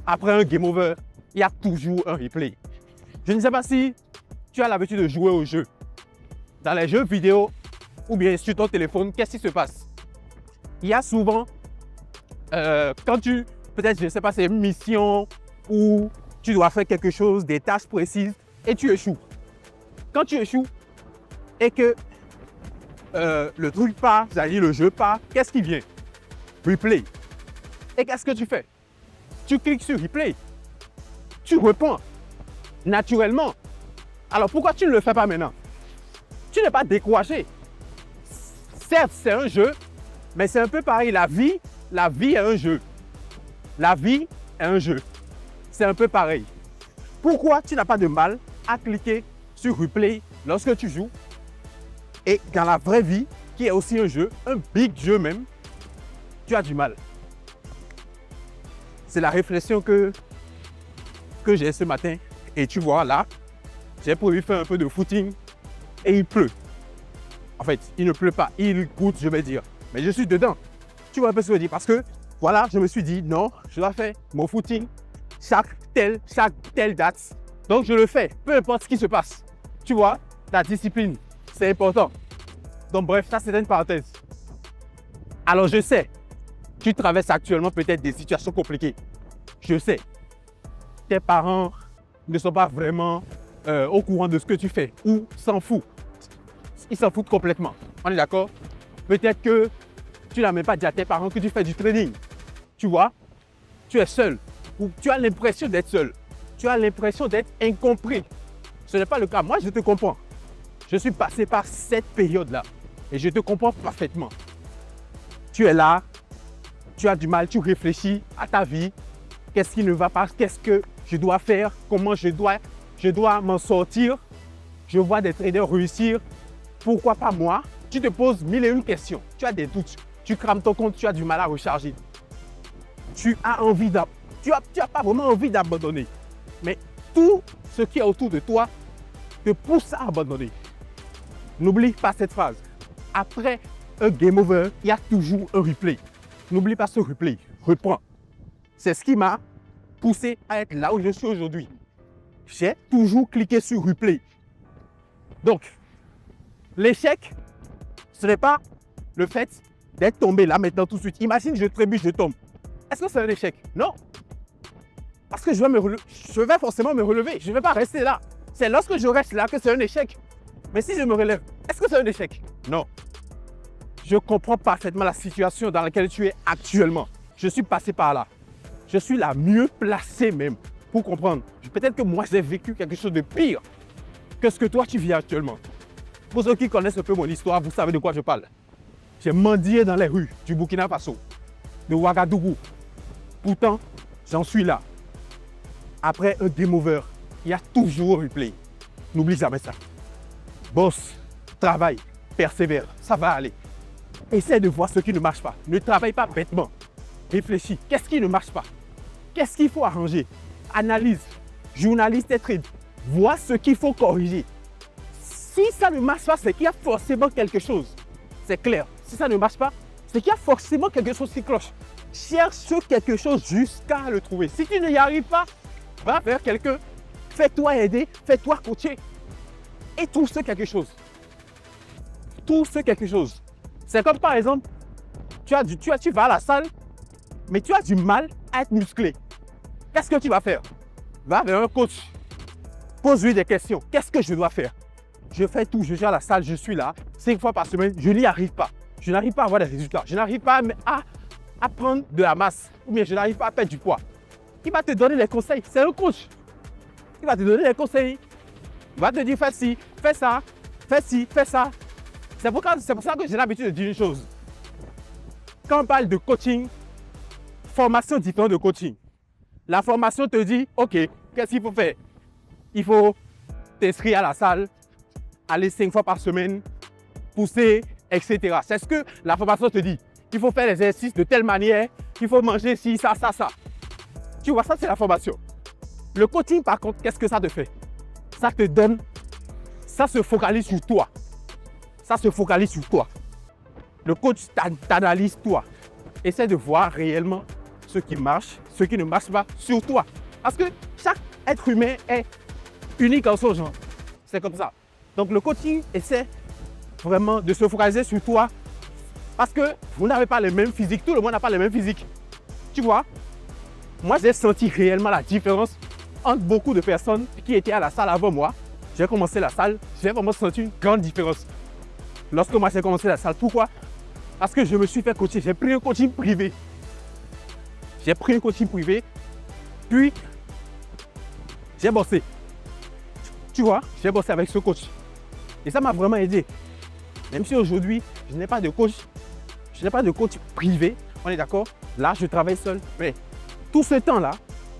après un game over, il y a toujours un replay. Je ne sais pas si tu as l'habitude de jouer aux jeux. Dans les jeux vidéo ou bien sur ton téléphone, qu'est-ce qui se passe? Il y a souvent, quand peut-être, je ne sais pas, c'est une mission où tu dois faire quelque chose, des tâches précises, et tu échoues. Quand tu échoues et que le truc part, c'est-à-dire le jeu part, qu'est-ce qui vient? Replay. Et qu'est-ce que tu fais? Tu cliques sur replay. Tu réponds naturellement. Alors pourquoi tu ne le fais pas maintenant? Tu n'es pas découragé. Certes, c'est un jeu, mais c'est un peu pareil. La vie est un jeu. La vie est un jeu. C'est un peu pareil. Pourquoi tu n'as pas de mal à cliquer sur replay lorsque tu joues? Et dans la vraie vie, qui est aussi un jeu, un big jeu même, tu as du mal. C'est la réflexion que j'ai ce matin. Et tu vois là, j'ai prévu faire un peu de footing et il pleut. En fait, il ne pleut pas, il goutte, je vais dire. Mais je suis dedans. Tu vois un peu ce que je veux dire? Parce que voilà, je me suis dit non, je dois faire mon footing chaque telle date. Donc je le fais, peu importe ce qui se passe. Tu vois, la discipline, c'est important. Donc bref, ça c'est une parenthèse. Alors je sais, tu traverses actuellement peut-être des situations compliquées. Je sais, tes parents ne sont pas vraiment au courant de ce que tu fais ou s'en foutent. Ils s'en foutent complètement. On est d'accord? Peut-être que tu n'as même pas dit à tes parents que tu fais du training. Tu vois, tu es seul ou tu as l'impression d'être seul. Tu as l'impression d'être incompris. Ce n'est pas le cas. Moi, je te comprends. Je suis passé par cette période-là et je te comprends parfaitement. Tu es là, tu as du mal, tu réfléchis à ta vie. Qu'est-ce qui ne va pas? Qu'est-ce que je dois faire? Comment je dois m'en sortir? Je vois des traders réussir. Pourquoi pas moi? Tu te poses mille et une questions. Tu as des doutes. Tu crames ton compte, tu as du mal à recharger. Tu as envie tu as pas vraiment envie d'abandonner. Mais tout ce qui est autour de toi te pousse à abandonner. N'oublie pas cette phrase. Après un game over, il y a toujours un replay. N'oublie pas ce replay. Reprends. C'est ce qui m'a poussé à être là où je suis aujourd'hui. J'ai toujours cliqué sur replay. Donc, l'échec, ce n'est pas le fait d'être tombé là maintenant tout de suite. Imagine, je trébuche, je tombe. Est-ce que c'est un échec? Non. Parce que je vais forcément me relever. Je ne vais pas rester là. C'est lorsque je reste là que c'est un échec. Mais si je me relève, est-ce que c'est un échec? Non. Je comprends parfaitement la situation dans laquelle tu es actuellement. Je suis passé par là. Je suis la mieux placée même pour comprendre. Peut-être que moi, j'ai vécu quelque chose de pire que ce que toi, tu vis actuellement. Pour ceux qui connaissent un peu mon histoire, vous savez de quoi je parle. J'ai mendié dans les rues du Burkina Faso, de Ouagadougou. Pourtant, j'en suis là. Après un game over, il y a toujours un replay. N'oublie jamais ça. Bosse, travaille, persévère, ça va aller. Essaie de voir ce qui ne marche pas. Ne travaille pas bêtement. Réfléchis. Qu'est-ce qui ne marche pas? Qu'est-ce qu'il faut arranger? Analyse. Journaliste et trade. Vois ce qu'il faut corriger. Si ça ne marche pas, c'est qu'il y a forcément quelque chose. C'est clair. Si ça ne marche pas, c'est qu'il y a forcément quelque chose qui cloche. Cherche quelque chose jusqu'à le trouver. Si tu n'y arrives pas, va vers quelqu'un. Fais-toi aider, fais-toi coacher. Et trouve ce quelque chose. Trouve ce quelque chose. C'est comme par exemple, tu vas à la salle, mais tu as du mal à être musclé. Qu'est-ce que tu vas faire? Va vers un coach. Pose-lui des questions. Qu'est-ce que je dois faire? Je fais tout, je gère la salle, je suis là 5 fois par semaine, je n'y arrive pas. Je n'arrive pas à avoir des résultats. Je n'arrive pas à prendre de la masse. Ou bien je n'arrive pas à perdre du poids. Il va te donner des conseils. C'est un coach. Il va te donner des conseils. Il va te dire fais ci, fais ça, fais ci, fais ça. C'est pour ça que j'ai l'habitude de dire une chose. Quand on parle de coaching, formation différente de coaching. La formation te dit, OK, qu'est-ce qu'il faut faire? Il faut t'inscrire à la salle, aller 5 fois par semaine, pousser, etc. C'est ce que la formation te dit. Il faut faire les exercices de telle manière, il faut manger ci, ça, ça, ça. Tu vois, ça c'est la formation. Le coaching, par contre, qu'est-ce que ça te fait? Ça te donne, ça se focalise sur toi. Ça se focalise sur toi. Le coach t'analyse toi. Essaie de voir réellement ce qui marche, ce qui ne marche pas sur toi. Parce que chaque être humain est unique en son genre. C'est comme ça. Donc le coaching essaie vraiment de se focaliser sur toi parce que vous n'avez pas les mêmes physiques. Tout le monde n'a pas les mêmes physiques. Tu vois? Moi, j'ai senti réellement la différence entre beaucoup de personnes qui étaient à la salle avant moi. J'ai commencé la salle, j'ai vraiment senti une grande différence. Lorsque moi j'ai commencé la salle, pourquoi? Parce que je me suis fait coacher, j'ai pris un coaching privé. Puis j'ai bossé. Tu vois, j'ai bossé avec ce coach. Et ça m'a vraiment aidé. Même si aujourd'hui, je n'ai pas de coach, privé, on est d'accord? Là, je travaille seul. Mais tout ce temps-là,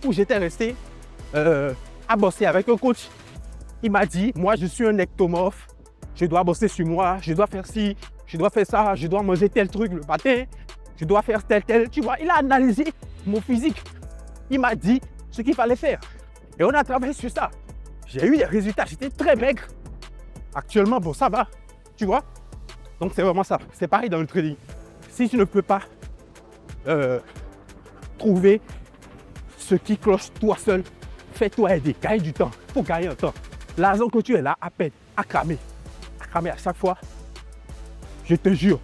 où j'étais resté à bosser avec un coach, il m'a dit, moi, je suis un ectomorphe, je dois bosser sur moi, je dois faire ci, je dois faire ça, je dois manger tel truc le matin, je dois faire tel. Tu vois, il a analysé mon physique. Il m'a dit ce qu'il fallait faire. Et on a travaillé sur ça. J'ai eu des résultats, j'étais très maigre. Actuellement, bon, ça va, tu vois. Donc, c'est vraiment ça. C'est pareil dans le trading. Si tu ne peux pas trouver ce qui cloche toi seul, fais-toi aider, gagne du temps. Il faut gagner un temps. L'argent que tu es là à peine, à cramer à chaque fois, je te jure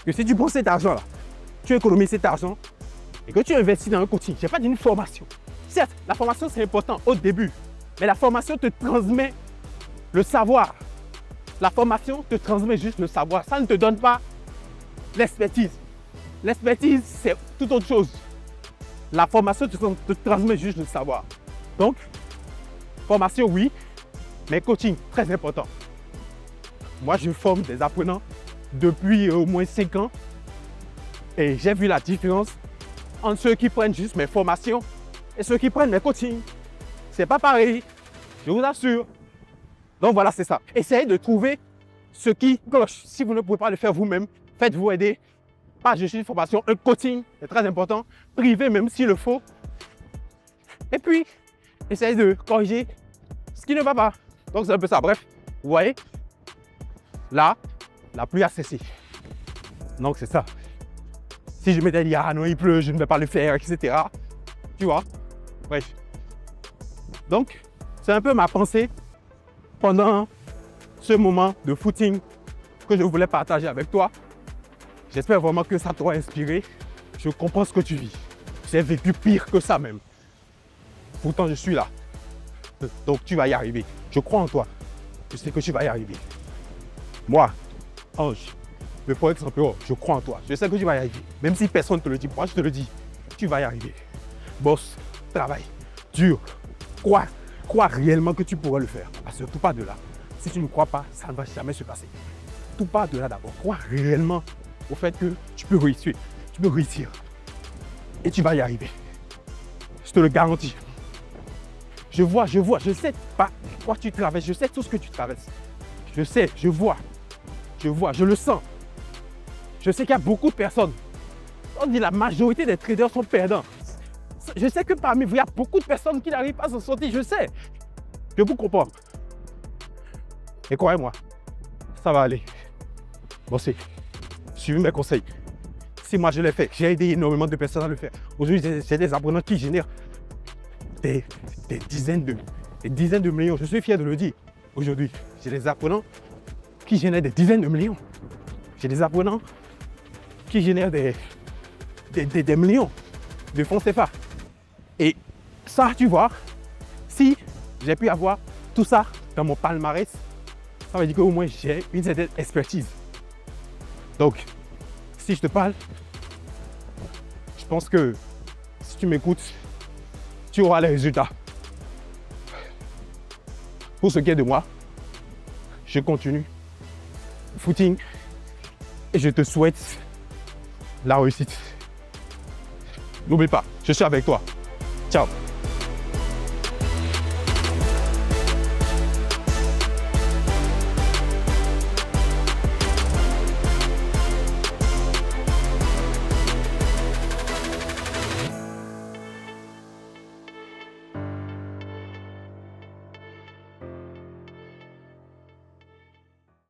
que si tu prends cet argent-là, tu économises cet argent et que tu investis dans un coaching, je n'ai pas dit une formation. Certes, la formation c'est important au début, mais la formation te transmet le savoir. La formation te transmet juste le savoir. Ça ne te donne pas l'expertise. L'expertise, c'est tout autre chose. La formation te transmet juste le savoir. Donc, formation, oui, mais coaching, très important. Moi, je forme des apprenants depuis au moins 5 ans et j'ai vu la différence entre ceux qui prennent juste mes formations et ceux qui prennent mes coachings. C'est pas pareil, je vous assure. Donc voilà, c'est ça. Essayez de trouver ce qui cloche. Si vous ne pouvez pas le faire vous-même, faites-vous aider. Pas juste une formation, un coaching, c'est très important. Privé, même s'il le faut. Et puis, essayez de corriger ce qui ne va pas. Donc c'est un peu ça. Bref, vous voyez, là, la pluie a cessé. Donc c'est ça. Si je m'étais dit, ah non, il pleut, je ne vais pas le faire, etc. Tu vois. Bref. Donc, c'est un peu ma pensée pendant ce moment de footing que je voulais partager avec toi. J'espère vraiment que ça t'aura inspiré. Je comprends ce que tu vis. J'ai vécu pire que ça même. Pourtant, je suis là. Donc, tu vas y arriver. Je crois en toi. Je sais que tu vas y arriver. Moi, Ange, le Forex Champion, je crois en toi. Je sais que tu vas y arriver. Même si personne ne te le dit, moi je te le dis. Tu vas y arriver. Bosse, travaille, dur. Crois réellement que tu pourrais le faire. Surtout pas de là. Si tu ne crois pas, ça ne va jamais se passer. Tout part de là d'abord. Crois réellement au fait que tu peux réussir. Tu peux réussir. Et tu vas y arriver. Je te le garantis. Je vois, je sais pas quoi tu traverses. Je sais tout ce que tu traverses. Je sais, je vois, je le sens. Je sais qu'il y a beaucoup de personnes. On dit la majorité des traders sont perdants. Je sais que parmi vous, il y a beaucoup de personnes qui n'arrivent pas à s'en sortir. Je sais. Je vous comprends. Et croyez-moi, ça va aller. Bossez. Suivez mes conseils. Si moi je l'ai fait, j'ai aidé énormément de personnes à le faire. Aujourd'hui, j'ai des apprenants qui génèrent des dizaines de millions. Je suis fier de le dire. Aujourd'hui, j'ai des apprenants qui génèrent des dizaines de millions. J'ai des apprenants qui génèrent des millions de fonds CFA. Et ça, tu vois, si j'ai pu avoir tout ça dans mon palmarès, ça veut dire qu'au moins j'ai une certaine expertise. Donc, si je te parle, je pense que si tu m'écoutes, tu auras les résultats. Pour ce qui est de moi, je continue le footing et je te souhaite la réussite. N'oublie pas, je suis avec toi. Ciao.